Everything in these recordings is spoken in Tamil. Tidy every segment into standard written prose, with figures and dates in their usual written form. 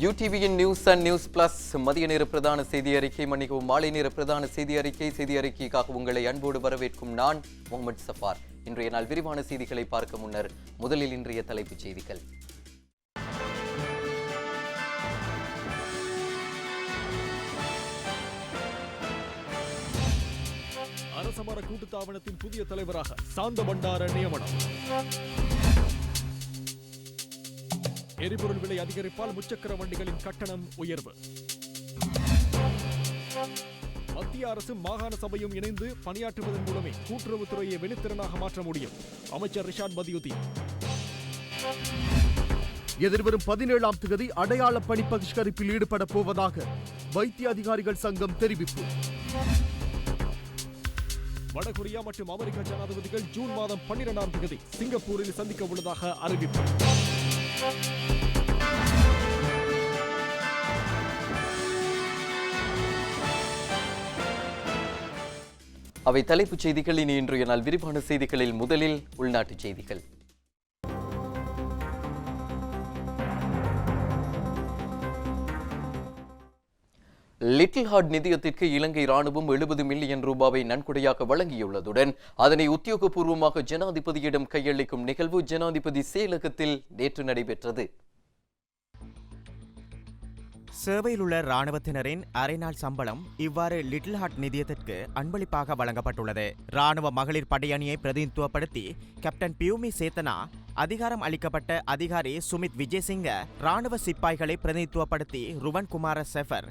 யூடிவியின் நியூஸ் அண்ட் நியூஸ் பிளஸ் மதிய நேர பிரதான செய்தி அறிக்கை மன்னிக்கவும் மாலை நேர பிரதான செய்தி அறிக்கைக்காக உங்களை அன்போடு வரவேற்கும் நான் முகமது சஃபார். இன்றைய நாள் விரிவான செய்திகளை பார்க்க முன்னர் முதலில் இன்றைய தலைப்புச் செய்திகள். அரசமர கூட்டுத்தாபனத்தின் புதிய தலைவராக சாந்த பண்டார நியமனம். எரிபொருள் விலை அதிகரிப்பால் முச்சக்கர வண்டிகளின் கட்டணம் உயர்வு. மத்திய அரசு மாகாண சபையும் இணைந்து பணியாற்றுவதன் மூலமே கூட்டுறவுத்துறையை வெளித்திறனாக மாற்ற முடியும். அமைச்சர் ரிஷாட் பதியுதீன். எதிர்வரும் 17ஆம் தேதி அடையாள பணி பகிஷ்கரிப்பில் ஈடுபட போவதாக வைத்திய அதிகாரிகள் சங்கம் தெரிவிப்பு. வடகொரியா மற்றும் அமெரிக்க ஜனாதிபதிகள் ஜூன் மாதம் 12ஆம் தேதி சிங்கப்பூரில் சந்திக்க உள்ளதாக அறிவிப்பு. அவை தலைப்புச் செய்திகள். இனி இன்றைய நாள் விரிவான செய்திகளில் முதலில் உள்நாட்டுச் செய்திகள். லிட்டில் ஹார்ட் நிதியத்திற்கு இலங்கை ராணுவம் 70 மில்லியன் ரூபாவை நன்கொடையாக வழங்கியுள்ளதுடன் அதனை உத்தியோகபூர்வமாக ஜனாதிபதியிடம் கையளிக்கும் நிகழ்வு ஜனாதிபதி செயலகத்தில் நேற்று நடைபெற்றது. சேவையில் உள்ள இராணுவத்தினரின் அரைநாள் சம்பளம் இவ்வாறு லிட்டில் ஹார்ட் நிதியத்திற்கு அன்பளிப்பாக வழங்கப்பட்டுள்ளது. இராணுவ மகளிர் படையணியை பிரதிநிதித்துவப்படுத்தி கேப்டன் பியூமி சேத்தனா, அதிகாரம் அளிக்கப்பட்ட அதிகாரி சுமித் விஜயசிங்க, இராணுவ சிப்பாய்களை பிரதிநிதித்துவப்படுத்தி ருவன் குமார செஃபர்,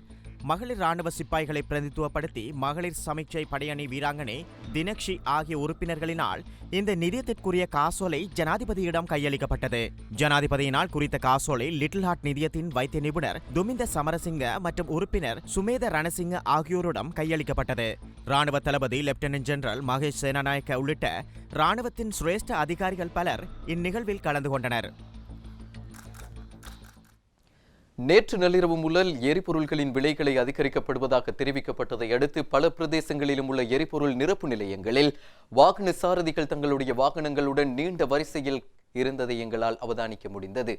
மகளிர் இராணுவ சிப்பாய்களை பிரதிநிதித்துவப்படுத்தி மகளிர் சமீட்சை படையணி வீராங்கனை தினக்ஷி ஆகிய உறுப்பினர்களினால் இந்த நிதியத்திற்குரிய காசோலை ஜனாதிபதியிடம் கையளிக்கப்பட்டது. ஜனாதிபதியினால் குறித்த காசோலை லிட்டில் ஹார்ட் நிதியத்தின் வைத்திய நிபுணர் துமிந்த சமரசிங்க மற்றும் உறுப்பினர் சுமேத ரணசிங்க ஆகியோரிடம் கையளிக்கப்பட்டது. இராணுவ தளபதி லெப்டினன்ட் ஜெனரல் மகேஷ் சேனாநாயக்க உள்ளிட்ட இராணுவத்தின் சிரேஷ்ட அதிகாரிகள் பலர் இந்நிகழ்வில் கலந்து கொண்டனர். நேற்று நள்ளிரவு முதல் எரிபொருள்களின் விலைகளை அதிகரிக்கப்படுவதாக தெரிவிக்கப்பட்டதை அடுத்து பல பிரதேசங்களிலும் உள்ள எரிபொருள் நிரப்பு நிலையங்களில் வாகன சாரதிகள் தங்களுடைய வாகனங்களுடன் நீண்ட வரிசையில் இருந்ததை எங்களால் அவதானிக்க முடிந்தது.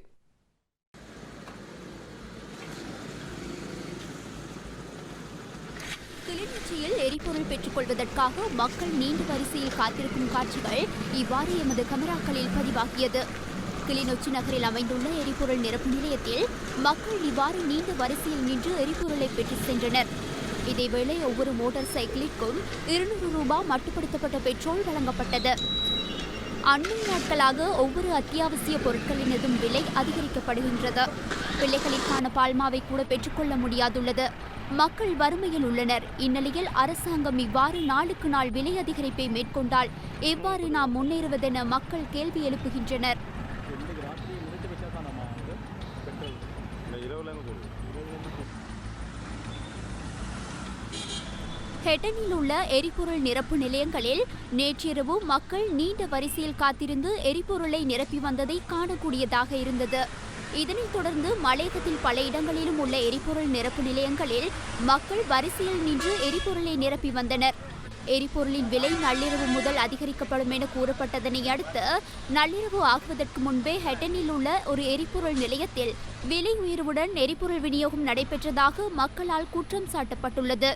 கிளிநொச்சியில் எரிபொருள் பெற்றுக் கொள்வதற்காக மக்கள் நீண்ட வரிசையில் காத்திருக்கும் காட்சிகள் இவ்வாறு எமது கமராக்களில் பதிவாகியது. கிளிநொச்சி நகரில் அமைந்துள்ள எரிபொருள் நிரப்பு நிலையத்தில் மக்கள் இவ்வாறு நீண்ட வரிசையில் நின்று எரிபொருளை பெற்று சென்றனர். இதேவேளை ஒவ்வொரு மோட்டார் சைக்கிளிற்கும் 200 ரூபாய் மட்டுப்படுத்தப்பட்ட பெட்ரோல் வழங்கப்பட்டது. அண்மை நாட்களாக ஒவ்வொரு அத்தியாவசிய பொருட்களினதும் விலை அதிகரிக்கப்படுகின்றது. பிள்ளைகளுக்கான பால்மாவை கூட பெற்றுக்கொள்ள முடியாதுள்ளது. மக்கள் வறுமையில் உள்ளனர். இந்நிலையில் அரசாங்கம் இவ்வாறு நாளுக்கு நாள் விலை அதிகரிப்பை மேற்கொண்டால் எவ்வாறு நாம் முன்னேறுவதென மக்கள் கேள்வி எழுப்புகின்றனர். ஹெட்டனில் உள்ள எரிபொருள் நிரப்பு நிலையங்களில் நேற்றிரவு மக்கள் நீண்ட வரிசையில் காத்திருந்து எரிபொருளை நிரப்பி வந்ததை காணக்கூடியதாக இருந்தது. இதனைத் தொடர்ந்து மலையகத்தில் பல இடங்களிலும் உள்ள எரிபொருள் நிரப்பு நிலையங்களில் மக்கள் வரிசையில் நின்று எரிபொருளை நிரப்பி வந்தனர். எரிபொருளின் விலை நள்ளிரவு முதல் அதிகரிக்கப்படும் என கூறப்பட்டதனை அடுத்து நள்ளிரவு ஆகுவதற்கு முன்பே ஹெட்டனில் உள்ள ஒரு எரிபொருள் நிலையத்தில் விலை உயர்வுடன் எரிபொருள் விநியோகம் நடைபெற்றதாக மக்களால் குற்றம் சாட்டப்பட்டுள்ளது.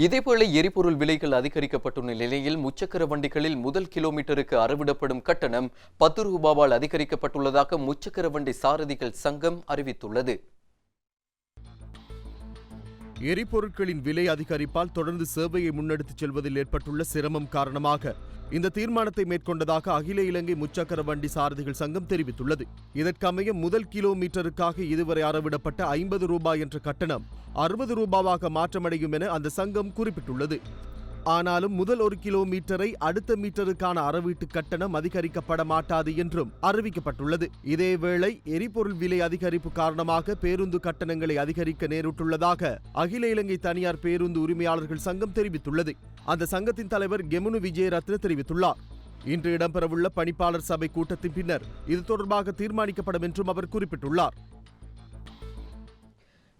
இதேபோல எரிபொருள் விலைகள் அதிகரிக்கப்பட்டுள்ள நிலையில் முச்சக்கர வண்டிகளில் முதல் கிலோமீட்டருக்கு அறவிடப்படும் கட்டணம் 10 ரூபாவால் அதிகரிக்கப்பட்டுள்ளதாக முச்சக்கர வண்டி சாரதிகள் சங்கம் அறிவித்துள்ளது. எரிபொருட்களின் விலை அதிகரிப்பால் தொடர்ந்து சேவையை முன்னெடுத்துச் செல்வதில் ஏற்பட்டுள்ள சிரமம் காரணமாக இந்த தீர்மானத்தை மேற்கொண்டதாக அகில இலங்கை முச்சக்கர வண்டி சாரதிகள் சங்கம் தெரிவித்துள்ளது. இதற்கமைய முதல் கிலோமீட்டருக்காக இதுவரை அறவிடப்பட்ட 50 ரூபாய் என்ற கட்டணம் 60 ரூபாவாக மாற்றமடையும் என அந்த சங்கம் குறிப்பிட்டுள்ளது. ஆனாலும் முதல் 1 கிலோமீட்டரை அடுத்த மீட்டருக்கான அறவீட்டு கட்டணம் அதிகரிக்கப்பட மாட்டாது என்றும் அறிவிக்கப்பட்டுள்ளது. இதேவேளை எரிபொருள் விலை அதிகரிப்பு காரணமாக பேருந்து கட்டணங்களை அதிகரிக்க நேரிட்டுள்ளதாக அகில இலங்கை தனியார் பேருந்து உரிமையாளர்கள் சங்கம் தெரிவித்துள்ளது. அந்த சங்கத்தின் தலைவர் கெமுனு விஜயரத்ன தெரிவித்துள்ளார். இன்று இடம்பெறவுள்ள பணிப்பாளர் சபை கூட்டத்தின் பின்னர் இது தொடர்பாக தீர்மானிக்கப்படும் என்றும் அவர் குறிப்பிட்டுள்ளார்.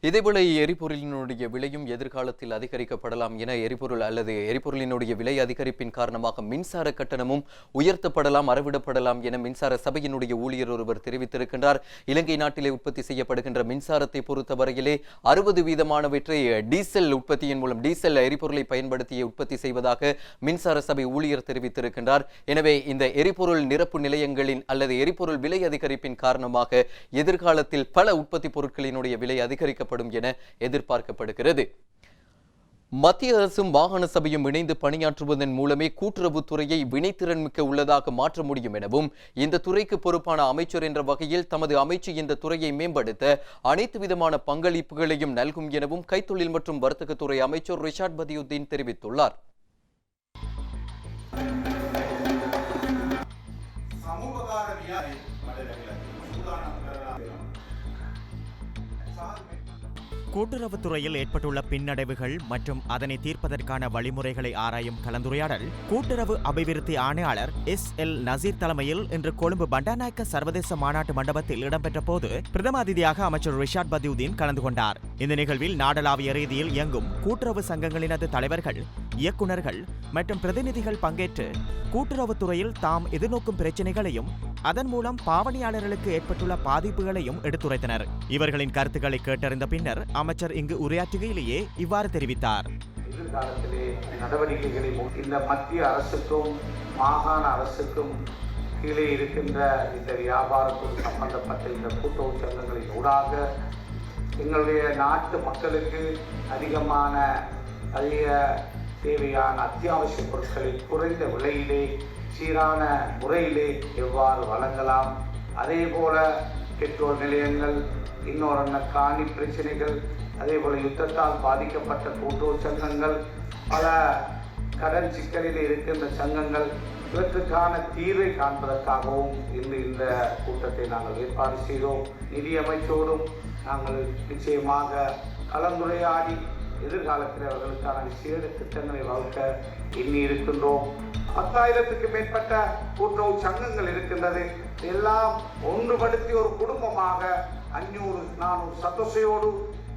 இதேபோல எரிபொருளினுடைய விலையும் எதிர்காலத்தில் அதிகரிக்கப்படலாம் என எரிபொருளினுடைய விலை அதிகரிப்பின் காரணமாக மின்சார கட்டணமும் உயர்த்தப்படலாம், அறவிடப்படலாம் என மின்சார சபையினுடைய ஊழியர் ஒருவர் தெரிவித்திருக்கின்றார். இலங்கை நாட்டிலே உற்பத்தி செய்யப்படுகின்ற மின்சாரத்தை பொறுத்தவரையிலே 60% டீசல் உற்பத்தியின் மூலம் டீசல் எரிபொருளை பயன்படுத்தி உற்பத்தி செய்வதாக மின்சார சபை ஊழியர் தெரிவித்திருக்கின்றார். எனவே இந்த எரிபொருள் நிரப்பு நிலையங்களின் எரிபொருள் விலை அதிகரிப்பின் காரணமாக எதிர்காலத்தில் பல உற்பத்தி பொருட்களினுடைய விலை அதிகரிக்கப்படும் என எதிர்பார்க்கப்படுகிறது. மத்திய அரசும் மாகாண சபையும் இணைந்து பணியாற்றுவதன் மூலமே கூட்டுறவுத்துறையை வினைத்திறன் மிக்க உள்ளதாக மாற்ற முடியும் எனவும், இந்த துறைக்கு பொறுப்பான அமைச்சர் என்ற வகையில் தமது அமைச்சு இந்த துறையை மேம்படுத்த அனைத்து விதமான பங்களிப்புகளையும் நல்கும் எனவும் கைத்தொழில் மற்றும் வர்த்தகத்துறை அமைச்சர் ரிஷாட் பதியுதீன் தெரிவித்துள்ளார். கூட்டுறவுத்துறையில் ஏற்பட்டுள்ள பின்னடைவுகள் மற்றும் அதனை தீர்ப்பதற்கான வழிமுறைகளை ஆராயும் கலந்துரையாடல் கூட்டுறவு அபிவிருத்தி ஆணையாளர் SL நசீர் தலைமையில் இன்று கொழும்பு பண்டாநாயக்க சர்வதேச மாநாட்டு மண்டபத்தில் இடம்பெற்ற போது பிரதம அதிதியாக அமைச்சர் ரிஷாட் பதியுதீன் கலந்து கொண்டார். இந்த நிகழ்வில் நாடளாவிய ரீதியில் இயங்கும் கூட்டுறவு சங்கங்களினது தலைவர்கள், இயக்குநர்கள் மற்றும் பிரதிநிதிகள் பங்கேற்று கூட்டுறவுத்துறையில் தாம் எதிர்நோக்கும் பிரச்சினைகளையும் அதன் மூலம் பாவனையாளர்களுக்கு ஏற்பட்டுள்ள பாதிப்புகளையும் எடுத்துரைத்தனர். இவர்களின் கருத்துக்களை கேட்டறிந்த பின்னர் அமைச்சர் இங்கு உரையாற்றுகையிலேயே இவ்வாறு தெரிவித்தார். எதிர்காலத்திலே நடவடிக்கைகளை இந்த மத்திய அரசுக்கும் மாகாண அரசுக்கும் கீழே இருக்கின்ற இந்த வியாபாரத்தோடு சம்பந்தப்பட்ட இந்த கூட்டுறவு சங்கங்களின் ஊடாக எங்களுடைய நாட்டு மக்களுக்கு அதிக தேவையான அத்தியாவசிய பொருட்களை குறைந்த விலையிலே சீரான முறையிலே எவ்வாறு வழங்கலாம், அதே போல பெட்ரோல் நிலையங்கள், இன்னொரு காணி பிரச்சனைகள், அதே போல யுத்தத்தால் பாதிக்கப்பட்ட கூட்டுறவு சங்கங்கள், பல கடன் சிக்கலில் இருக்கின்ற சங்கங்கள், இவற்றுக்கான தீர்வை காண்பதற்காகவும் இந்த கூட்டத்தை நாங்கள் ஏற்பாடு செய்தோம். நிதியமைச்சரோடும் நாங்கள் நிச்சயமாக கலந்துரையாடி எதிர்காலத்தில் அவர்களுக்கான விசேட திட்டங்களை வகுக்க எண்ணி இருக்கின்றோம். 10,000க்கு மேற்பட்ட கூட்டுறவு சங்கங்கள் இருக்கின்றது. எல்லாம் ஒன்றுபடுத்தி ஒரு குடும்பமாக 500-400 சதோசையோடு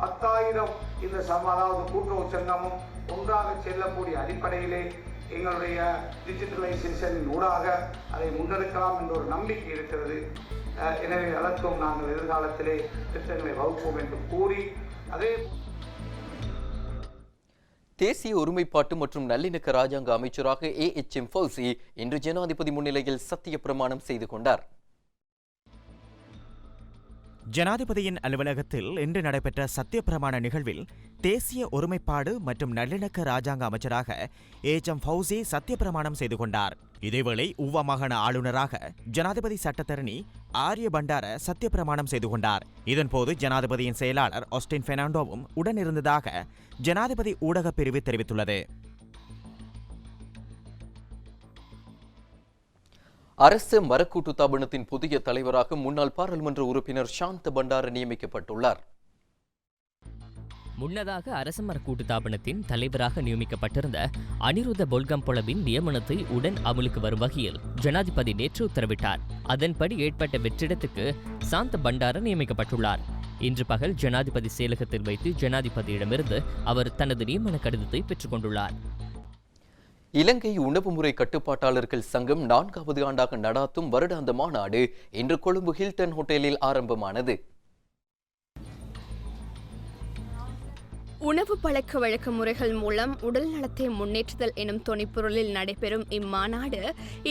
10,000 இந்த அதாவது கூட்டுறவு சங்கமும் ஒன்றாக செல்லக்கூடிய அடிப்படையிலே எங்களுடைய டிஜிட்டலைசேஷனின் ஊடாக அதை முன்னெடுக்கலாம் என்ற ஒரு நம்பிக்கை இருக்கிறது. எனவே அதற்கும் நாங்கள் எதிர்காலத்திலே திட்டங்களை வகுப்போம் என்று கூறி, அதே தேசிய ஒருமைப்பாட்டு மற்றும் நல்லிணக்க ராஜாங்க அமைச்சராக AHM ஃபௌசி இன்று ஜனாதிபதி முன்னிலையில் சத்திய பிரமாணம் செய்து கொண்டார். ஜனாதிபதியின் அலுவலகத்தில் இன்று நடைபெற்ற சத்திய பிரமாண நிகழ்வில் தேசிய ஒருமைப்பாடு மற்றும் நல்லிணக்க ராஜாங்க அமைச்சராக AHM ஃபௌசி சத்திய பிரமாணம் செய்து கொண்டார். இதேவேளை ஊவா மாகாண ஆளுநராக ஜனாதிபதி சட்டத்தரணி ஆரிய பண்டார சத்திய பிரமாணம் செய்து கொண்டார். இதன்போது ஜனாதிபதியின் செயலாளர் ஆஸ்டின் பெர்னாண்டோவும் உடனிருந்ததாக ஜனாதிபதி ஊடகப் பிரிவு தெரிவித்துள்ளது. அரசு மரக்கூட்டு தாபனத்தின் புதிய தலைவராக முன்னாள் பாராளுமன்ற உறுப்பினர் சாந்த பண்டார நியமிக்கப்பட்டுள்ளார். முன்னதாக அரச மரக்கூட்டு தாபனத்தின் தலைவராக நியமிக்கப்பட்டிருந்த அனிருத்த பொல்கம்பொலவின் நியமனத்தை உடன் அமலுக்கு வரும் வகையில் ஜனாதிபதி நேற்று உத்தரவிட்டார். அதன்படி ஏற்பட்ட வெற்றிடத்துக்கு சாந்த பண்டார நியமிக்கப்பட்டுள்ளார். இன்று பகல் ஜனாதிபதி செயலகத்தில் வைத்து ஜனாதிபதியிடமிருந்து அவர் தனது நியமன கடிதத்தை பெற்றுக் கொண்டுள்ளார். இலங்கை உணவு முறை கட்டுப்பாட்டாளர்கள் சங்கம் 4வது ஆண்டாக நடாத்தும் வருடாந்த மாநாடு இன்று கொழும்பு ஹில்டன் ஹோட்டலில் ஆரம்பமானது. உணவு பழக்க வழக்க முறைகள் மூலம் உடல் நலத்தை முன்னேற்றுதல் எனும் தொனிப்பொருளில் நடைபெறும் இம்மாநாடு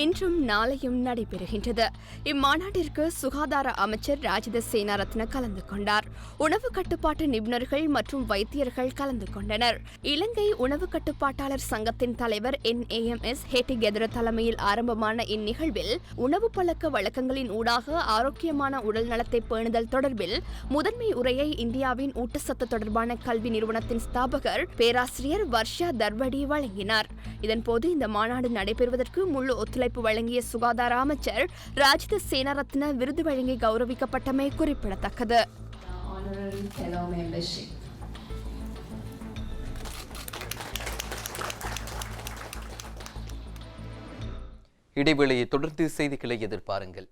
இன்றும் நாளையும் நடைபெறுகின்றது. இம்மாநாட்டிற்கு சுகாதார அமைச்சர் ராஜித சேனாரத்ன கலந்து கொண்டார். உணவு கட்டுப்பாட்டு நிபுணர்கள் மற்றும் வைத்தியர்கள் கலந்து கொண்டனர். இலங்கை உணவு கட்டுப்பாட்டாளர் சங்கத்தின் தலைவர் NAMS ஹேட்டிகெதர தலைமையில் ஆரம்பமான இந்நிகழ்வில் உணவு பழக்க வழக்கங்களின் ஊடாக ஆரோக்கியமான உடல் நலத்தை பேணுதல் தொடர்பில் முதன்மை உரையை இந்தியாவின் ஊட்டச்சத்து தொடர்பான கல்வி நிறுவனம் ஸ்தாபகர் பேராசிரியர் வர்ஷா தர்வடி வழங்கினார். இதன்போது இந்த மாநாடு நடைபெறுவதற்கு முழு ஒத்துழைப்பு வழங்கிய சுகாதார அமைச்சர் ராஜித சேனாரத்ன விருது வழங்கி கௌரவிக்கப்பட்டமை குறிப்பிடத்தக்கது. இடைவேளையை தொடர்ந்து செய்திகளை எதிர்பாருங்கள்.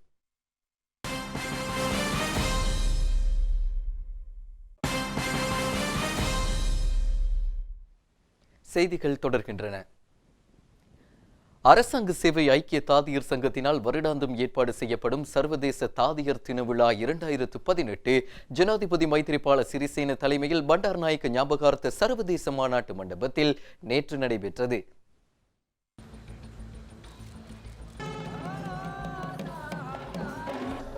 செய்திகள் தொடர்கின்றன. அரசாங்க சேவை ஐக்கிய தாதியர் சங்கத்தினால் வருடாந்தம் ஏற்பாடு செய்யப்படும் சர்வதேச தாதியர் தின விழா 2018 ஜனாதிபதி மைத்திரிபால சிறிசேன தலைமையில் பண்டார்நாயக்க ஞாபகார்த்த சர்வதேச மாநாட்டு மண்டபத்தில் நேற்று நடைபெற்றது.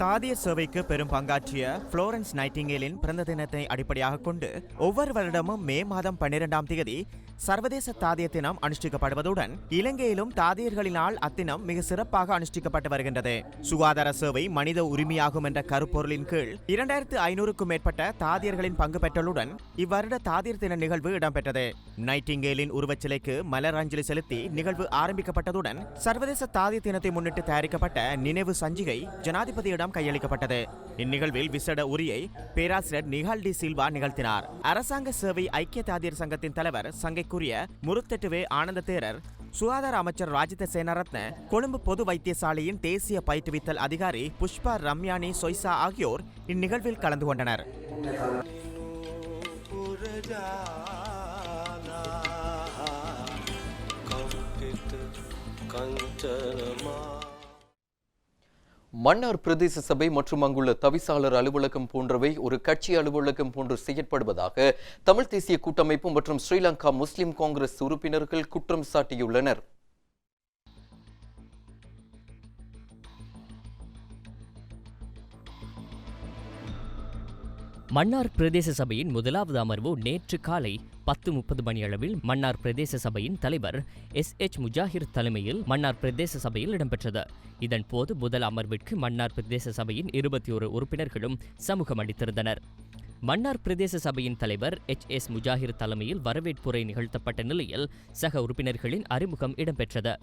தாதியர் சேவைக்கு பெரும் பங்காற்றிய புளோரன்ஸ் நைட்டிங்கேலின் பிறந்த தினத்தை அடிப்படையாக கொண்டு ஒவ்வொரு வருடமும் மே மாதம் 12ஆம் தேதி சர்வதேச தாதியர் தினம் அனுஷ்டிக்கப்படுவதுடன் இலங்கையிலும் தாதியர்களினால் அத்தினம் மிக சிறப்பாக அனுஷ்டிக்கப்பட்டு வருகின்றது. சுகாதார சேவை மனித உரிமையாகும் என்ற கருப்பொருளின் கீழ் 2500க்கும் மேற்பட்ட தாதியர்களின் பங்கு பெற்றலுடன் இவ்வருட தாதியர் தின நிகழ்வு இடம்பெற்றது. நைட்டிங்கேலின் உருவச்சிலைக்கு மலர் அஞ்சலி செலுத்தி நிகழ்வு ஆரம்பிக்கப்பட்டதுடன் சர்வதேச தாதியர் தினத்தை முன்னிட்டு தயாரிக்கப்பட்ட நினைவு சஞ்சிகை ஜனாதிபதியிடம் கையளிக்கப்பட்டது. இந்நிகழ்வில் விசேட உரையை பேராசிரியர் நிகால் டி சில்வா நிகழ்த்தினார். அரசாங்க சேவை ஐக்கிய தாதியர் சங்கத்தின் தலைவர் சங்கைக்குரிய முருத்தெட்டுவே ஆனந்த தேரர், சுகாதார அமைச்சர் ராஜித சேனாரத்ன, கொழும்பு பொது வைத்தியசாலையின் தேசிய பயிற்றுவித்தல் அதிகாரி புஷ்பா ரம்யானி சொய்சா ஆகியோர் இந்நிகழ்வில் கலந்து கொண்டனர். மன்னார் பிரதேச சபை மற்றும் அங்குள்ள தவிசாளர் அலுவலகம் போன்றவை ஒரு கட்சி அலுவலகம் போன்று செயற்படுவதாக தமிழ் தேசிய கூட்டமைப்பு மற்றும் ஸ்ரீலங்கா முஸ்லிம் காங்கிரஸ் உறுப்பினர்கள் குற்றம் சாட்டியுள்ளனர். மன்னார் பிரதேச சபையின் முதலாவது அமர்வு நேற்று காலை 10:30 மணியளவில் மன்னார் பிரதேச சபையின் தலைவர் SH முஜாஹிர் தலைமையில் மன்னார் பிரதேச சபையில் இடம்பெற்றது. இதன்போது முதல் அமர்விற்கு மன்னார் பிரதேச சபையின் 21 உறுப்பினர்களும் சமூகம் அளித்திருந்தனர். மன்னார் பிரதேச சபையின் தலைவர் HS முஜாஹிர் தலைமையில் வரவேற்புரை நிகழ்த்தப்பட்ட நிலையில் சக உறுப்பினர்களின் அறிமுகம் இடம்பெற்றது.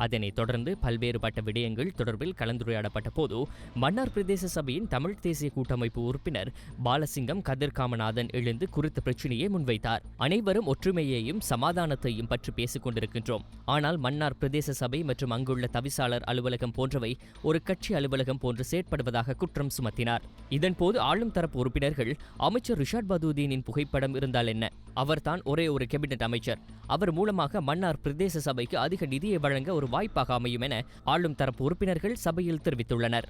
அதனைத் தொடர்ந்து பல்வேறுபட்ட விடயங்கள் தொடர்பில் கலந்துரையாடப்பட்ட போது மன்னார் பிரதேச சபையின் தமிழ் தேசிய கூட்டமைப்பு உறுப்பினர் பாலசிங்கம் கதிர்காமநாதன் எழுந்து குறித்த பிரச்சினையை முன்வைத்தார். அனைவரும் ஒற்றுமையையும் சமாதானத்தையும் பற்றி பேசிக் கொண்டிருக்கின்றோம். ஆனால் மன்னார் பிரதேச சபை மற்றும் அங்குள்ள தவிசாளர் அலுவலகம் போன்றவை ஒரு கட்சி அலுவலகம் போன்று செயற்படுவதாக குற்றம் சுமத்தினார். இதன்போது ஆளும் தரப்பு உறுப்பினர்கள், அமைச்சர் ரிஷாட் பதூதீனின் புகைப்படம் இருந்தால் என்ன, அவர்தான் ஒரே ஒரு கேபினெட் அமைச்சர், அவர் மூலமாக மன்னார் பிரதேச சபைக்கு அதிக நிதியை வழங்க ஒரு வாய்ப்பாக அமையும் என ஆளும் தரப்பு உறுப்பினர்கள் சபையில் தெரிவித்துள்ளனர்.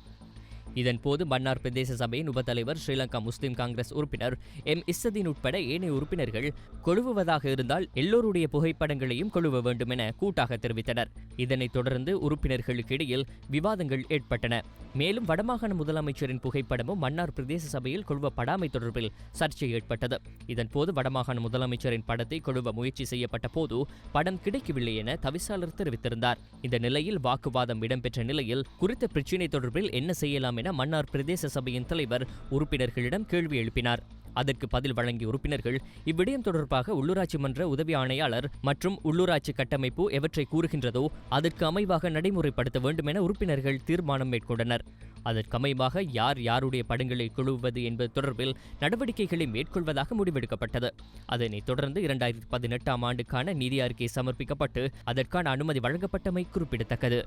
இதன்போது மன்னார் பிரதேச சபையின் உபத்தலைவர் ஸ்ரீலங்கா முஸ்லிம் காங்கிரஸ் உறுப்பினர் M. இஸ்ஸதீன் உட்பட ஏனைய உறுப்பினர்கள் கொழுவுவதாக இருந்தால் எல்லோருடைய புகைப்படங்களையும் கொழுவ வேண்டும் என கூட்டாக தெரிவித்தனர். இதனைத் தொடர்ந்து உறுப்பினர்களுக்கு இடையில் விவாதங்கள் ஏற்பட்டன. மேலும் வடமாகாண முதலமைச்சரின் புகைப்படமும் மன்னார் பிரதேச சபையில் கொழுவப்படாமை தொடர்பில் சர்ச்சை ஏற்பட்டது. இதன்போது வடமாகாண முதலமைச்சரின் படத்தை கொழுவ முயற்சி செய்யப்பட்ட போது படம் கிடைக்கவில்லை என தவிசாளர் தெரிவித்திருந்தார். இந்த நிலையில் வாக்குவாதம் இடம்பெற்ற நிலையில் குறித்த பிரச்சினை தொடர்பில் என்ன செய்யலாம் என மன்னார் பிரதேச சபையின் தலைவர் உறுப்பினர்களிடம் கேள்வி எழுப்பினார். அதற்கு பதில் வழங்கிய உறுப்பினர்கள் இவ்விடயம் தொடர்பாக உள்ளூராட்சி மன்ற உதவி ஆணையாளர் மற்றும் உள்ளூராட்சி கட்டமைப்பு எவற்றை கூறுகின்றதோ அதற்கு அமைவாக நடைமுறைப்படுத்த வேண்டும் என உறுப்பினர்கள் தீர்மானம் மேற்கொண்டனர். அதற்கமைவாக யார் யாருடைய படங்களை கொழுவது என்பது தொடர்பில் நடவடிக்கைகளை மேற்கொள்வதாக முடிவெடுக்கப்பட்டது. அதனைத் தொடர்ந்து 2018ஆம் ஆண்டுக்கான நிதி அறிக்கை சமர்ப்பிக்கப்பட்டு அதற்கான அனுமதி வழங்கப்பட்டமை குறிப்பிடத்தக்கது.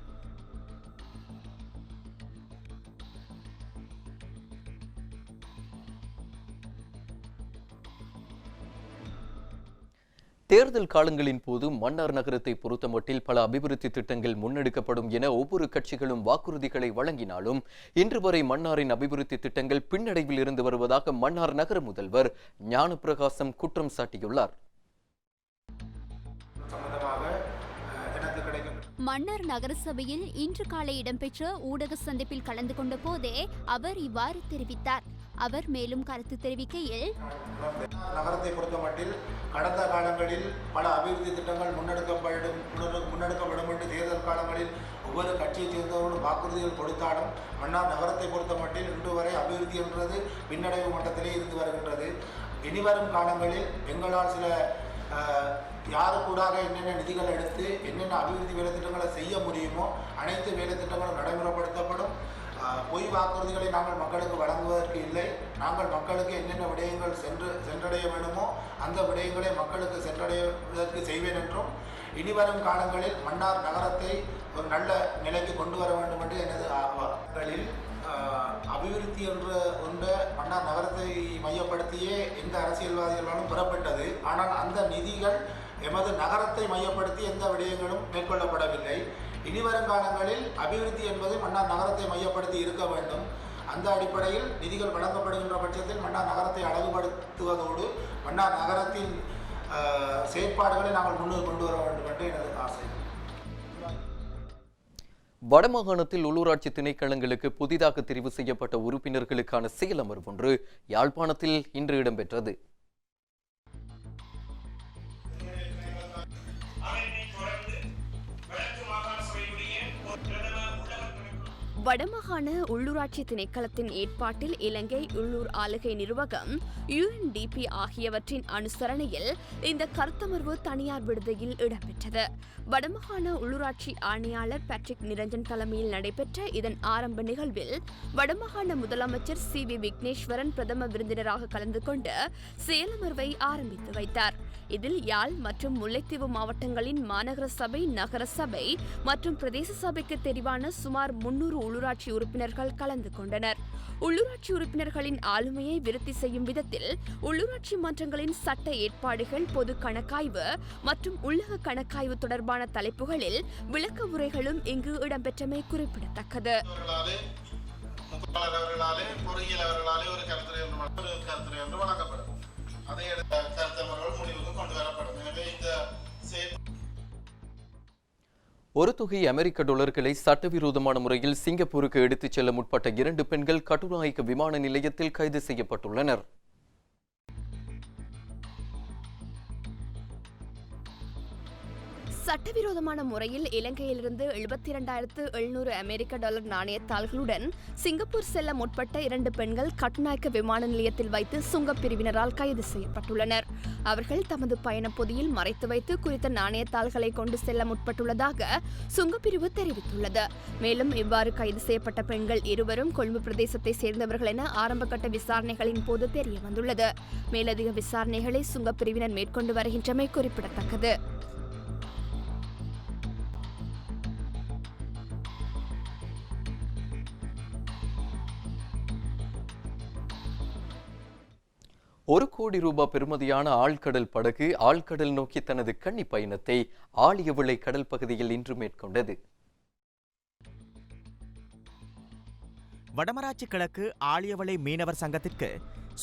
தேர்தல் காலங்களின் போது மன்னார் நகரத்தை பொறுத்தமட்டில் பல அபிவிருத்தி திட்டங்கள் முன்னெடுக்கப்படும் என ஒவ்வொரு கட்சிகளும் வாக்குறுதிகளை வழங்கினாலும் இன்று வரை மன்னாரின் அபிவிருத்தி திட்டங்கள் பின்னடைவில் இருந்து வருவதாக மன்னார் நகர முதல்வர் ஞானப்பிரகாசம் குற்றம் சாட்டியுள்ளார். மன்னார் நகரசபையில் இன்று காலை இடம்பெற்ற ஊடக சந்திப்பில் கலந்து கொண்ட போதே அவர் இவ்வாறு தெரிவித்தார். அவர் மேலும் கருத்து தெரிவிக்கையில், நகரத்தை பொறுத்தமட்டில் கடந்த காலங்களில் பல அபிவிருத்தி திட்டங்கள் முன்னெடுக்கப்படும் என்று தேர்தல் காலங்களில் ஒவ்வொரு கட்சியைச் சேர்ந்தவர்களும் வாக்குறுதிகள் கொடுத்தாலும் மன்னார் நகரத்தை பொறுத்தமட்டில் இன்று வரை அபிவிருத்தி என்றது பின்னடைவு மட்டத்திலே இருந்து வருகின்றது. இனிவரும் காலங்களில் எங்களால் சில யாருக்கூடாக என்னென்ன நிதிகள் எடுத்து என்னென்ன அபிவிருத்தி வேலை திட்டங்களை செய்ய முடியுமோ அனைத்து வேலை திட்டங்களும் நடைமுறைப்படுத்தப்படும். பொய் வாக்குறுதிகளை நாங்கள் மக்களுக்கு வழங்குவதற்கு இல்லை. நாங்கள் மக்களுக்கு என்னென்ன விடயங்கள் சென்றடைய வேண்டுமோ அந்த விடயங்களை மக்களுக்கு சென்றடைவதற்கு செய்வேன் என்றும், இனிவரும் காலங்களில் மன்னார் நகரத்தை ஒரு நல்ல நிலைக்கு கொண்டு வர வேண்டும் என்று எனது ஆர்வங்களில் அபிவிருத்தி என்ற ஒன்றை மன்னார் நகரத்தை மையப்படுத்தியே எந்த அரசியல்வாதிகளாலும் பெறப்பட்டது. ஆனால் அந்த நிதிகள் எமது நகரத்தை மையப்படுத்தி எந்த விடயங்களும் மேற்கொள்ளப்படவில்லை. இனிவரும் காலங்களில் அபிவிருத்தி என்பது மன்னார் நகரத்தை மையப்படுத்தி இருக்க வேண்டும். அந்த அடிப்படையில் நிதிகள் வழங்கப்படுகின்ற பட்சத்தில் மன்னார் நகரத்தை அழகுபடுத்துவதோடு மன்னார் நகரத்தின் செயற்பாடுகளை நாங்கள் முன்னுக்கு கொண்டு வர வேண்டும் என்று எனது ஆசை. வடமாகாணத்தில் உள்ளூராட்சி திணைக்களங்களுக்கு புதிதாக தெரிவு செய்யப்பட்ட உறுப்பினர்களுக்கான செயலமர்வு ஒன்று யாழ்ப்பாணத்தில் இன்று இடம்பெற்றது. வடமாகாண உள்ளூராட்சி திணைக்களத்தின் ஏற்பாட்டில் இலங்கை உள்ளூர் ஆளுகை நிர்வாகம் UNDP ஆகியவற்றின் அனுசரணையில் இந்த கருத்தமர்வு தனியார் விடுதியில் இடம்பெற்றது. வடமாகாண உள்ளூராட்சி ஆணையாளர் பேட்ரிக் நிரஞ்சன் தலைமையில் நடைபெற்ற இதன் ஆரம்ப நிகழ்வில் வடமாகாண முதலமைச்சர் CV விக்னேஸ்வரன் பிரதம விருந்தினராக கலந்து கொண்டு செயலமர்வை ஆரம்பித்து வைத்தார். இதில் யாழ் மற்றும் முல்லைத்தீவு மாவட்டங்களின் மாநகர சபை, நகர சபை மற்றும் பிரதேச சபைக்கு தெரிவான சுமார் 300 உள்ளூராட்சி உறுப்பினர்கள் கலந்து கொண்டனர். உள்ளூராட்சி உறுப்பினர்களின் ஆளுமையை விருத்தி செய்யும் விதத்தில் உள்ளூராட்சி மன்றங்களின் சட்ட ஏற்பாடுகள், பொது கணக்காய்வு மற்றும் உள்ளக கணக்காய்வு தொடர்பான தலைப்புகளில் விளக்க உரைகளும் இங்கு இடம்பெற்றமை குறிப்பிடத்தக்கது. ஒரு தொகை அமெரிக்க டாலர்களை சட்டவிரோதமான முறையில் சிங்கப்பூருக்கு எடுத்துச் செல்ல முற்பட்ட 2 பெண்கள் கட்டுநாயக்க விமான நிலையத்தில் கைது செய்யப்பட்டுள்ளனர். சட்டவிரோதமான முறையில் இலங்கையிலிருந்து 72,700 அமெரிக்க டாலர் நாணயத்தாள்களுடன் சிங்கப்பூர் செல்ல முற்பட்ட 2 பெண்கள் கட்டுநாயக்க விமான நிலையத்தில் வைத்து சுங்கப் பிரிவினரால் கைது செய்யப்பட்டுள்ளனர். அவர்கள் தமது பயணப் பொதியில் மறைத்து வைத்து குறித்த நாணயத்தாள்களை கொண்டு செல்ல முற்பட்டுள்ளதாக சுங்கப்பிரிவு தெரிவித்துள்ளது. மேலும் இவ்வாறு கைது செய்யப்பட்ட பெண்கள் இருவரும் கொழும்பு பிரதேசத்தை சேர்ந்தவர்கள் என ஆரம்பகட்ட விசாரணைகளின் போது தெரிய வந்துள்ளது. மேலதிக விசாரணைகளை சுங்கப்பிரிவினர் மேற்கொண்டு வருகின்றமை குறிப்பிடத்தக்கது. ₹1 கோடி பெறுமதியான ஆழ்கடல் படகு ஆழ்கடல் நோக்கி தனது கன்னி பயணத்தை ஆழியவிளை கடல் பகுதியில் இன்று மேற்கொண்டது. வடமராட்சி கிழக்கு ஆழியவளை மீனவர் சங்கத்திற்கு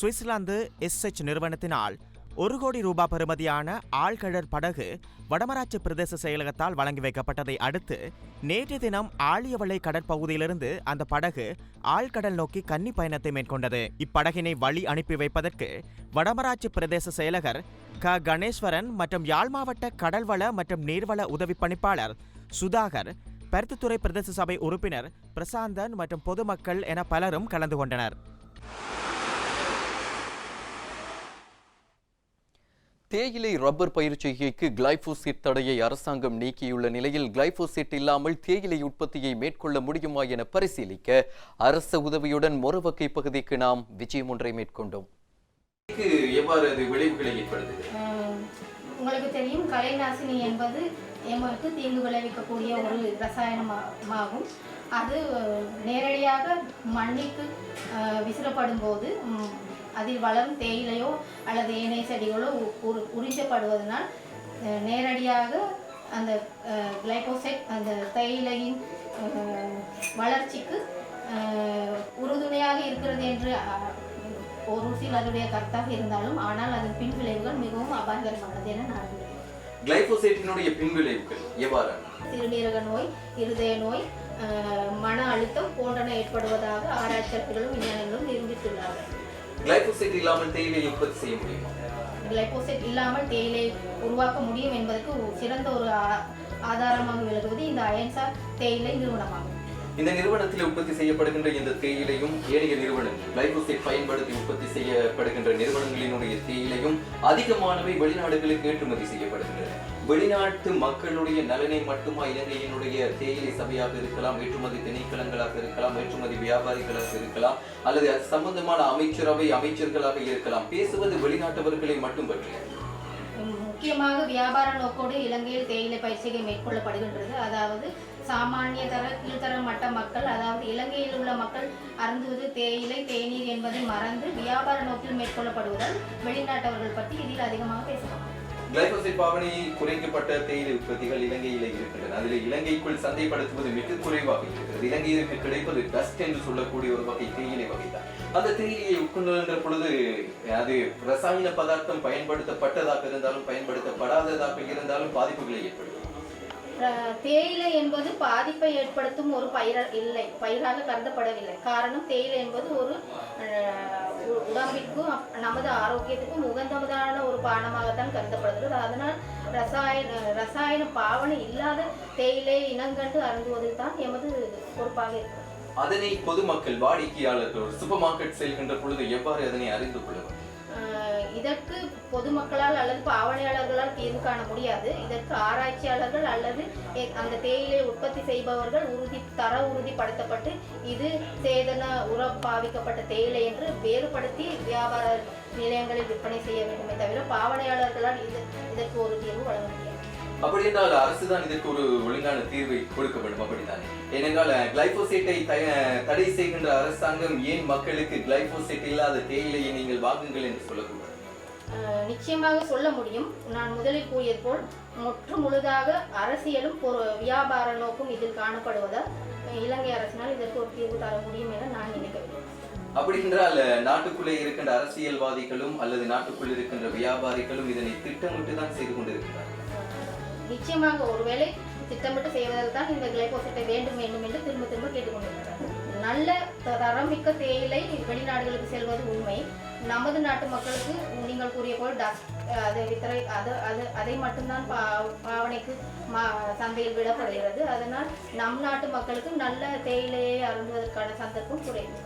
சுவிட்சர்லாந்து SH நிறுவனத்தினால் ₹1 கோடி பெறுமதியான ஆழ்கடல் படகு வடமராட்சி பிரதேச செயலகத்தால் வழங்கி வைக்கப்பட்டதை அடுத்து நேற்றைய தினம் ஆழியவளை கடற்பகுதியிலிருந்து அந்த படகு ஆழ்கடல் நோக்கி கன்னி பயணத்தை மேற்கொண்டது. இப்படகினை வழி அனுப்பி வைப்பதற்கு வடமராட்சி பிரதேச செயலகர் கணேஸ்வரன் மற்றும் யாழ் மாவட்ட கடல்வள மற்றும் நீர்வள உதவி பணிப்பாளர் சுதாகர், பருத்தித்துறை பிரதேச சபை உறுப்பினர் பிரசாந்தன் மற்றும் பொதுமக்கள் என பலரும் கலந்து கொண்டனர். தேயிலை ரப்பர் பயிர் செய்கைக்கு கிளைபோசேட் தடையை அரசாங்கம் நீக்கியுள்ள நிலையில் கிளைபோசேட் இல்லாமல் தேயிலை உற்பத்தியை மேற்கொள்ள முடியுமா என பரிசீலிக்க அரசு உதவியுடன் மொரவக்கை பகுதிக்கு நாம் விஜயம் ஒன்றை மேற்கொண்டோம். எவ்வாறு அது விளைவுகளை ஏற்படுத்துகிறது? உங்களுக்கு தெரியும், கலைநாசினி என்பது எமக்கு தீங்கு விளைவிக்கக்கூடிய ஒரு ரசாயனமாகும். அது நேரடியாக மண்ணிற்கு விசிறப்படும் போது அதில் வளரும் தேயிலையோ அல்லது ஏனைய செடிகளோ உறிஞ்சப்படுவதனால் நேரடியாக அந்த கிளைபோசேட் அந்த தேயிலையின் வளர்ச்சிக்கு உறுதுணையாக இருக்கிறது என்று ஒரு சிலருடைய கருத்தாக இருந்தாலும், ஆனால் அதன் பின் விளைவுகள் மிகவும் அபாயகரமானது என நான் கிளைபோசேட்டினுடைய பின் விளைவுகள் எவ்வாறு? சிறுநீரக நோய், இருதய நோய், மன அழுத்தம் போன்றன ஏற்படுவதாக ஆராய்ச்சியாளர்களும் விஞ்ஞானிகளும் நிரூபித்துள்ளார்கள். கிளைபோசேட் இல்லாமல் தேயிலை உற்பத்தி செய்ய முடியுமா? கிளைபோசேட் இல்லாமல் தேயிலை உருவாக்க முடியும் என்பதற்கு சிறந்த ஒரு ஆதாரமாக விளங்குவது இந்த அயன்சா தேயிலை நிறுவனமாகும். இந்த நிறுவனத்தில் உற்பத்தி செய்யப்படுகின்ற இந்த தேயிலையும் ஏனைய நிறுவனங்கள் கிளைபோசேட் பயன்படுத்தி உற்பத்தி செய்யப்படுகின்ற நிறுவனங்களினுடைய தேயிலையும் அதிகமானவை வெளிநாடுகளுக்கு ஏற்றுமதி செய்யப்படுகின்றன. வெளிநாட்டு மக்களுடைய நலனை மட்டுமா இலங்கையினுடைய தேயிலை சபையாக இருக்கலாம், ஏற்றுமதி திணைக்களங்களாக இருக்கலாம், ஏற்றுமதி வியாபாரிகளாக இருக்கலாம், அல்லது அது சம்பந்தமான அமைச்சர்களாக இருக்கலாம், பேசுவது வெளிநாட்டவர்களை மட்டும் பற்றி. முக்கியமாக வியாபார நோக்கோடு இலங்கையில் தேயிலை பயிற்சிகை மேற்கொள்ளப்படுகின்றது. அதாவது சாமானிய தர கீழ்த்தர மட்ட மக்கள், அதாவது இலங்கையில் உள்ள மக்கள் அருந்துவது தேயிலை, தேநீர் என்பதை மறந்து வியாபார நோக்கில் மேற்கொள்ளப்படுவதால் வெளிநாட்டவர்கள் பற்றி இதில் அதிகமாக பேசலாம். கிளைபோசேட் பாவனை குறைக்கப்பட்ட தேயிலை உற்பத்திகள் இலங்கையில் இருக்கின்றன. அதில் இலங்கைக்குள் சந்தைப்படுத்துவது மிக குறைவாக இருக்கிறது. இலங்கையிற்கு கிடைப்பது டஸ்ட் என்று சொல்லக்கூடிய ஒரு வகை தேயிலை வகைதான். அந்த தேயிலையை உட்கொள்கின்ற பொழுது அது ரசாயன பதார்த்தம் பயன்படுத்தப்பட்டதாக இருந்தாலும் பயன்படுத்தப்படாததாக இருந்தாலும் பாதிப்புகளை ஏற்படுத்தும். தேயிலை என்பது பாதிப்பை ஏற்படுத்தும் ஒரு பயிராக கருதப்படவில்லை. காரணம், தேயிலை என்பது ஒரு உடம்பிற்கும் நமது ஆரோக்கியத்துக்கும் உகந்ததான ஒரு பானமாகத்தான் கருதப்படுகிறது. அதனால் ரசாயன பாவனை இல்லாத தேயிலை இனங்கண்டு அருந்துவதில் தான் எமது பொறுப்பாக இருக்கிறது. அதனை பொதுமக்கள் வாடிக்கையாளர்கள் சூப்பர் மார்க்கெட் செல்கின்ற பொழுது எவ்வாறு அதனை அறிந்து கொள்ளும்? இதற்கு பொதுமக்களால் அல்லது பாவனையாளர்களால் தீர்வு காண முடியாது. இதற்கு ஆராய்ச்சியாளர்கள் அல்லது அந்த தேயிலை உற்பத்தி செய்பவர்கள் தர உறுதிப்படுத்தப்பட்டு இது சேதன பாவிக்கப்பட்ட தேயிலை என்று வேறுபடுத்தி வியாபார நிலையங்களில் விற்பனை செய்ய வேண்டுமே தவிர பாவனையாளர்களால் இதற்கு ஒரு தீர்வு வழங்க முடியாது. அப்படி என்றால் அரசுதான் இதற்கு ஒரு ஒழுங்கான தீர்வை கொடுக்க வேண்டும். அப்படித்தானே? ஏனென்றால் கிளைபோசேட்டை தடை செய்கின்ற அரசாங்கம் ஏன் மக்களுக்கு கிளைபோசேட் இல்லாத தேயிலையை நீங்கள் வாங்குங்கள் என்று சொல்லக்கூடாது? நிச்சயமாக சொல்ல முடியும். நான் முதலில் கூறியது போல் முற்று முழுதாக அரசியலும் வியாபார நோக்கும் இதில் காணப்படுவதால் இலங்கை அரசினால் இதற்கு ஒரு தீர்வு தர முடியும் என நான் நினைக்கவில்லை. அப்படி என்றால் நாட்டுக்குள்ளே இருக்கின்ற அரசியல்வாதிகளும் அல்லது நாட்டுக்குள் இருக்கின்ற வியாபாரிகளும் இதனை திட்டமிட்டு தான் செய்து கொண்டிருக்கிறார்கள். நிச்சயமாக ஒருவேளை திட்டமிட்டு செய்வதால் தான் இந்த கிளைபோசேட்டை வேண்டும் என்று திரும்ப திரும்ப கேட்டுக்கொண்டிருக்கிறார். நல்ல தரமிக்க தேயிலை வெளிநாடுகளுக்கு செல்வது உண்மை. நமது நாட்டு மக்களுக்கு நீங்கள் கூறிய போல் அதை மட்டும்தான் பாவனைக்கு சந்தையில் விடப்படுகிறது. அதனால் நம் நாட்டு மக்களுக்கு நல்ல தேயிலையை அருந்துவதற்கான சந்தர்ப்பம் குறைவு.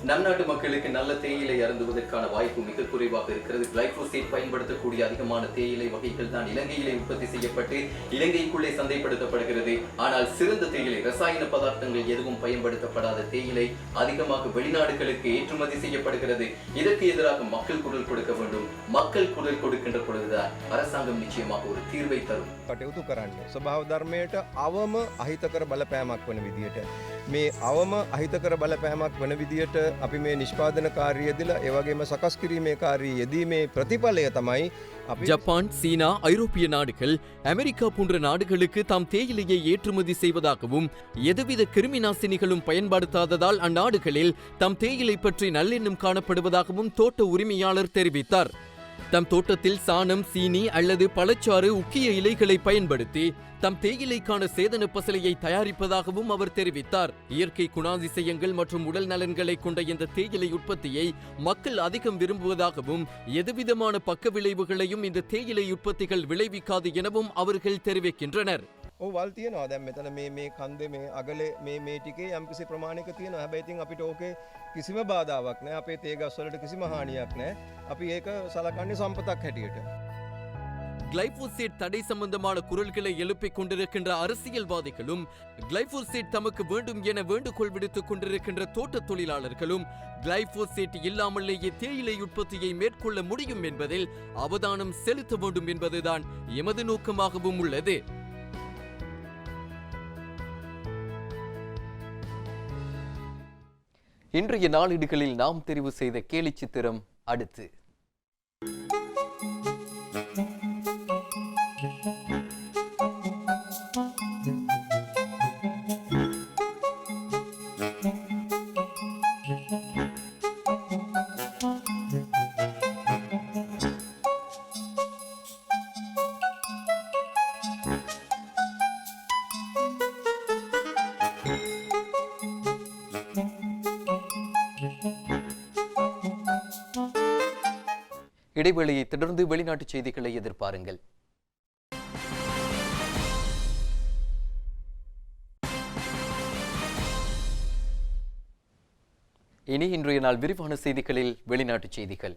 நம் நாட்டு மக்களுக்கு நல்ல தேயிலை அருந்துவதற்கான வாய்ப்பு மிக குறைவாக இருக்கிறது. கிளைபோசேட் பயன்படுத்தக்கூடிய அதிகமான தேயிலை வகைகள் தான் இலங்கையிலே உற்பத்தி செய்யப்பட்டு இலங்கைக்குள்ளே சந்தைப்படுத்தப்படுகிறது. ஆனால் சிறந்த தேயிலை, ரசாயன பதார்த்தங்கள் எதுவும் பயன்படுத்தப்படாத தேயிலை அதிகமாக வெளிநாடுகளுக்கு ஏற்றுமதி செய்யப்படுகிறது. இதற்கு எதிராக மக்கள் குரல் கொடுக்க வேண்டும். மக்கள் குரல் கொடுக்கின்ற பொழுதுதான் அரசாங்கம் நிச்சயமாக ஒரு தீர்வை தரும். කටයුතු කරන්නේ ස්වභාව ධර්මයට අවම අහිතකර බලපෑමක් වන විදියට මේ අවම අහිතකර බලපෑමක් වන විදියට අපි මේ නිෂ්පාදනකාරී යෙදලා ඒ වගේම සකස් කිරීමේ කාර්යය යෙදීමේ ප්‍රතිඵලය තමයි ஜப்பான், சீனா, ஐரோப்பிய நாடுகள், அமெரிக்கா போன்ற நாடுகளுக்கு தாம் தேயிலையை ஏற்றுமதி செய்வதாகவும் எதுவித கிருமி நாசினிகளும் பயன்படுத்தாததால் அந்நாடுகளில் தம் தேயிலை பற்றி நல்லெண்ணம் காணப்படுவதாகவும் தோட்ட உரிமையாளர் தெரிவித்தார். தம் தோட்டத்தில் சாணம், சீனி அல்லது பழச்சாறு, உக்கிய இலைகளை பயன்படுத்தி தம் தேயிலைக்கான சேதன பசலையை தயாரிப்பதாகவும் அவர் தெரிவித்தார். இயற்கை குணாதிசயங்கள் மற்றும் உடல் நலன்களை கொண்ட இந்த தேயிலை உற்பத்தியை மக்கள் அதிகம் விரும்புவதாகவும் எதுவிதமான பக்க விளைவுகளையும் இந்த தேயிலை உற்பத்திகள் விளைவிக்காது எனவும் அவர்கள் தெரிவிக்கின்றனர். වල් තියෙනවා. දැන් මෙතන මේ කන්දේ මේ අගලේ මේ ටිකේ යම්කිසි ප්‍රමාණයක තියෙනවා. හැබැයි ඉතින් අපිට ඕකේ කිසිම බාධාවක් නැහැ. අපේ තේ ගස් වලට කිසිම හානියක් නැහැ. අපි ඒක සලකන්නේ සම්පතක් හැටියට. கிளைபோசேட் தடை சம்பந்தமான குரல்களை எழுப்பிக் கொண்டிருக்கின்ற அரசியல்வாதிகளும் கிளைபோசேட் தமக்கு வேண்டும் என வேண்டுகோள் விடுத்துக் கொண்டிருக்கின்ற தோட்ட தொழிலாளர்களும் கிளைபோசேட் இல்லாமலேயே தேயிலை உற்பத்தியை மேற்கொள்ள முடியும் என்பதில் அவதானம் செலுத்த வேண்டும் என்பதுதான் எமது நோக்கமாகவும் உள்ளது. இன்றைய நாளிடுகளில் நாம் தெரிவு செய்த கேலி சித்திரம் அடுத்து. இடைவேளையை தொடர்ந்து வெளிநாட்டு செய்திகளை எதிர்பாருங்கள். இனி இன்றைய நாள் விரிவான செய்திகளில் வெளிநாட்டு செய்திகள்.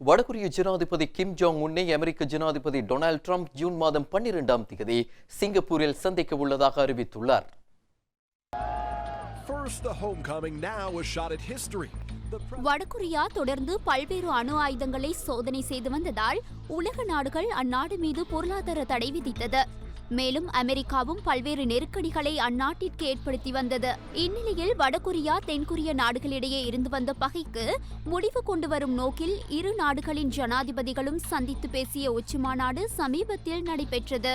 வடகொரிய ஜனாதிபதி கிம் ஜாங் உன்னை அமெரிக்க ஜனாதிபதி டொனால்ட் ட்ரம்ப் ஜூன் மாதம் 12ஆம் தேதி சிங்கப்பூரில் சந்திக்க உள்ளதாக அறிவித்துள்ளார். வடகொரியா தொடர்ந்து பல்வேறு அணு ஆயுதங்களை சோதனை செய்து வந்ததால் உலக நாடுகள் அந்நாடு மீது பொருளாதார தடை விதித்தது. மேலும் அமெரிக்காவும் பல்வேறு நெருக்கடிகளை அந்நாட்டிற்கு ஏற்படுத்தி வந்தது. இந்நிலையில் வடகொரியா தென்கொரிய நாடுகளிடையே இருந்து வந்த பகைக்கு முடிவு கொண்டு வரும் நோக்கில் இரு நாடுகளின் ஜனாதிபதிகளும் சந்தித்து பேசிய உச்சிமாநாடு சமீபத்தில் நடைபெற்றது.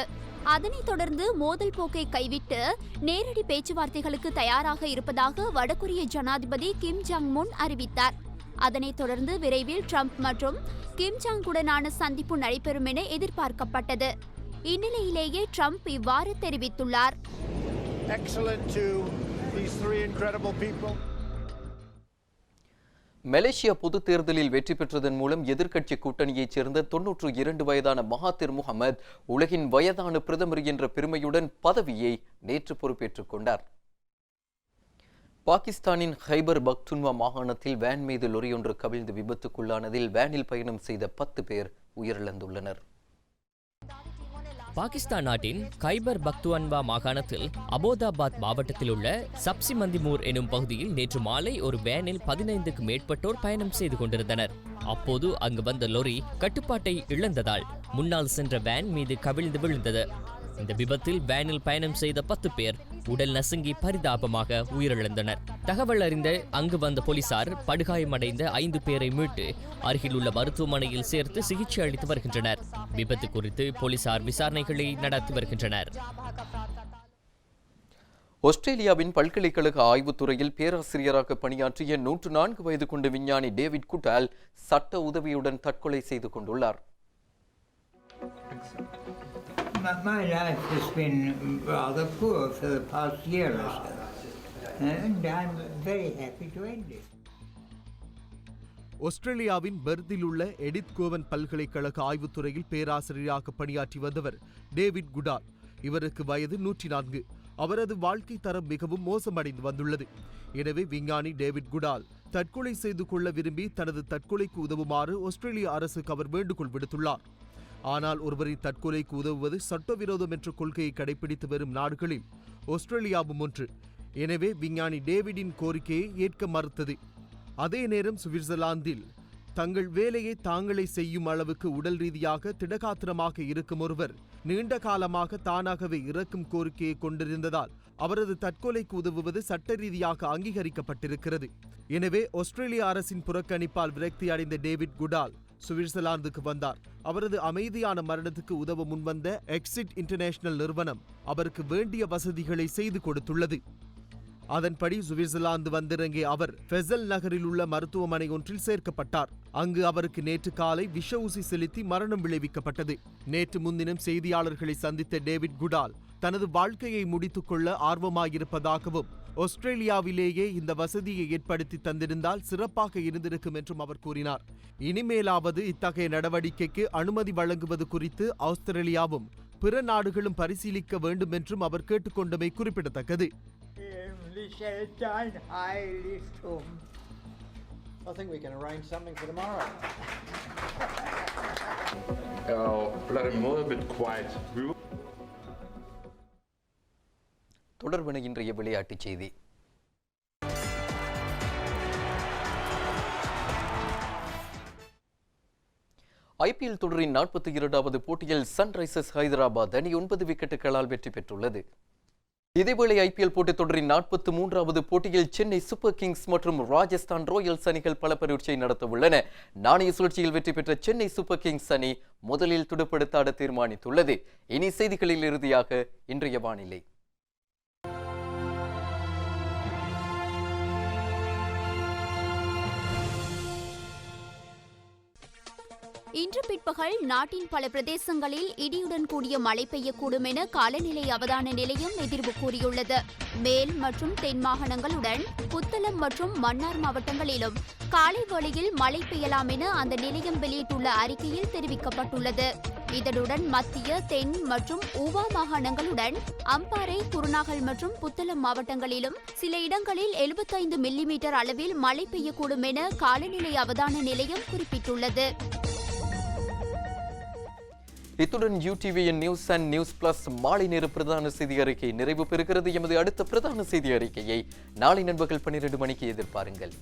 அதனைத் தொடர்ந்து மோதல் போக்கை கைவிட்டு நேரடி பேச்சுவார்த்தைகளுக்கு தயாராக இருப்பதாக வடகொரிய ஜனாதிபதி கிம் ஜாங் முன் அறிவித்தார். அதனைத் தொடர்ந்து விரைவில் ட்ரம்ப் மற்றும் கிம் ஜாங்குடனான சந்திப்பு நடைபெறும் என எதிர்பார்க்கப்பட்டது. இந்நிலையிலேயே ட்ரம்ப் இவ்வாறு தெரிவித்துள்ளார். மலேசியா பொதுத் தேர்தலில் வெற்றி பெற்றதன் மூலம் எதிர்க்கட்சி கூட்டணியைச் சேர்ந்த 92 வயதான மகாதிர் முகமது உலகின் வயதான பிரதமர் என்ற பெருமையுடன் பதவியை நேற்று பொறுப்பேற்றுக் கொண்டார். பாகிஸ்தானின் ஹைபர் பக்துன்வா மாகாணத்தில் வேன் மீது லொரியொன்று கவிழ்ந்து விபத்துக்குள்ளானதில் வேனில் பயணம் செய்த 10 பேர் உயிரிழந்துள்ளனர். பாகிஸ்தான் நாட்டின் கைபர் பக்துவன்வா மாகாணத்தில் அபோதாபாத் மாவட்டத்தில் உள்ள சப்சி மந்திமூர் எனும் பகுதியில் நேற்று மாலை ஒரு வேனில் 15க்கு மேற்பட்டோர் பயணம் செய்து கொண்டிருந்தனர். அப்போது அங்கு வந்த லொரி கட்டுப்பாட்டை இழந்ததால் முன்னால் சென்ற வேன் மீது கவிழ்ந்து விழுந்தது. இந்த விபத்தில் வேனில் பயணம் செய்த 10 பேர் உடல் நசுங்கி பரிதாபமாக உயிரிழந்தனர். தகவல் அறிந்த அங்கு வந்த போலீசார் படுகாயமடைந்த 5 பேரை மீட்டு அருகிலுள்ள மருத்துவமனையில் சேர்த்து சிகிச்சை அளித்து வருகின்றனர். விபத்து குறித்து போலீசார் விசாரணைகளை நடத்தி வருகின்றனர். ஆஸ்திரேலியாவின் பல்கலைக்கழக ஆய்வுத்துறையில் பேராசிரியராக பணியாற்றிய 104 வயது கொண்ட விஞ்ஞானி டேவிட் குடால் சட்ட உதவியுடன் தற்கொலை செய்து கொண்டுள்ளார். My life has been rather poor for the past year or so, and I'm very happy to end it. ஆஸ்திரேலியாவின் பெர்த்தில் உள்ள எடித் கோவன் பல்கலைக்கழக ஆய்வுத்துறையில் பேராசிரியராக பணியாற்றி வந்தவர் டேவிட் குடால். இவருக்கு வயது 104. அவரது வாழ்க்கை தரம் மிகவும் மோசமடைந்து வந்துள்ளது. எனவே விஞ்ஞானி டேவிட் குடால் தற்கொலை செய்து கொள்ள விரும்பி தனது தற்கொலைக்கு உதவுமாறு ஆஸ்திரேலிய அரசுக்கு அவர் வேண்டுகோள் விடுத்துள்ளார். ஆனால் ஒருவரின் தற்கொலைக்கு உதவுவது சட்டவிரோதம் என்ற கொள்கையை கடைபிடித்து வரும் நாடுகளில் ஆஸ்திரேலியாவும் ஒன்று. எனவே விஞ்ஞானி டேவிடின் கோரிக்கையை ஏற்க மறுத்தது. அதே நேரம் சுவிட்சர்லாந்தில் தங்கள் வேலையை தாங்களே செய்யும் அளவுக்கு உடல் ரீதியாக திடகாத்திரமாக இருக்கும் ஒருவர் நீண்ட காலமாக தானாகவே இறக்கும் கோரிக்கையை கொண்டிருந்ததால் அவரது தற்கொலைக்கு உதவுவது சட்ட ரீதியாக அங்கீகரிக்கப்பட்டிருக்கிறது. எனவே ஆஸ்திரேலிய அரசின் புறக்கணிப்பால் விரக்தி அடைந்த டேவிட் குடால் சுவிட்சர்லாந்துக்கு வந்தார். அவரது அமைதியான மரணத்துக்கு உதவ முன்வந்த எக்ஸிட் இன்டர்நேஷனல் நிறுவனம் அவருக்கு வேண்டிய வசதிகளை செய்து கொடுத்துள்ளது. அதன்படி சுவிட்சர்லாந்து வந்திறங்கிய அவர் ஃபெசல் நகரில் உள்ள மருத்துவமனை ஒன்றில் சேர்க்கப்பட்டார். அங்கு அவருக்கு நேற்று காலை விஷ ஊசி செலுத்தி மரணம் விளைவிக்கப்பட்டது. நேற்று முன்தினம் செய்தியாளர்களை சந்தித்த டேவிட் குடால் தனது வாழ்க்கையை முடித்துக் கொள்ள ஆர்வமாயிருப்பதாகவும் ஆஸ்திரேலியாவிலேயே இந்த வசதியை ஏற்படுத்தி தந்திருந்தால் சிறப்பாக இருந்திருக்கும் என்றும் அவர் கூறினார். இனிமேலாவது இத்தகைய நடவடிக்கைக்கு அனுமதி வழங்குவது குறித்து ஆஸ்திரேலியாவும் பிற நாடுகளும் பரிசீலிக்க வேண்டும் என்றும் அவர் கேட்டுக்கொண்டமை குறிப்பிடத்தக்கது. தொடர்பன இன்றைய விளையாட்டுச் செய்தி. ஐபிஎல் தொடரின் 42வது போட்டியில் சன்ரைசர்ஸ் ஹைதராபாத் அணி 9 விக்கெட்டுகளால் வெற்றி பெற்றுள்ளது. இதேவேளை ஐபிஎல் போட்டித் தொடரின் 43வது போட்டியில் சென்னை சூப்பர் கிங்ஸ் மற்றும் ராஜஸ்தான் ராயல்ஸ் அணிகள் பல பரீட்சை நடத்த உள்ளன. நாணய சுழற்சியில் வெற்றி பெற்ற சென்னை சூப்பர் கிங்ஸ் அணி முதலில் துடுப்படுத்த ஆட தீர்மானித்துள்ளது. இனி செய்திகளில் இறுதியாக இன்றைய வானிலை. இன்று பிற்பகல் நாட்டின் பல பிரதேசங்களில் இடியுடன் கூடிய மழை பெய்யக்கூடும் என காலநிலை அவதான நிலையம் எதிர்வு கூறியுள்ளது. மேல் மற்றும் தென் மாகாணங்களுடன் புத்தளம் மற்றும் மன்னார் மாவட்டங்களிலும் காலை வேளையில் மழை பெய்யலாம் என அந்த நிலையம் வெளியிட்டுள்ள அறிக்கையில் தெரிவிக்கப்பட்டுள்ளது. இதனுடன் மத்திய, தென் மற்றும் ஊவா மாகாணங்களுடன் அம்பாறை, குருநாகல் மற்றும் புத்தளம் மாவட்டங்களிலும் சில இடங்களில் 75 மில்லிமீட்டர் அளவில் மழை பெய்யக்கூடும் என காலநிலை அவதான நிலையம் குறிப்பிட்டுள்ளது. இத்துடன் UTVN news and news plus மாலை நேர பிரதான செய்தி அறிக்கை நிறைவு பெறுகிறது. எமது அடுத்த பிரதான செய்தி அறிக்கையை நாளை நண்பகல் 12 மணிக்கு எதிர்பாருங்கள்.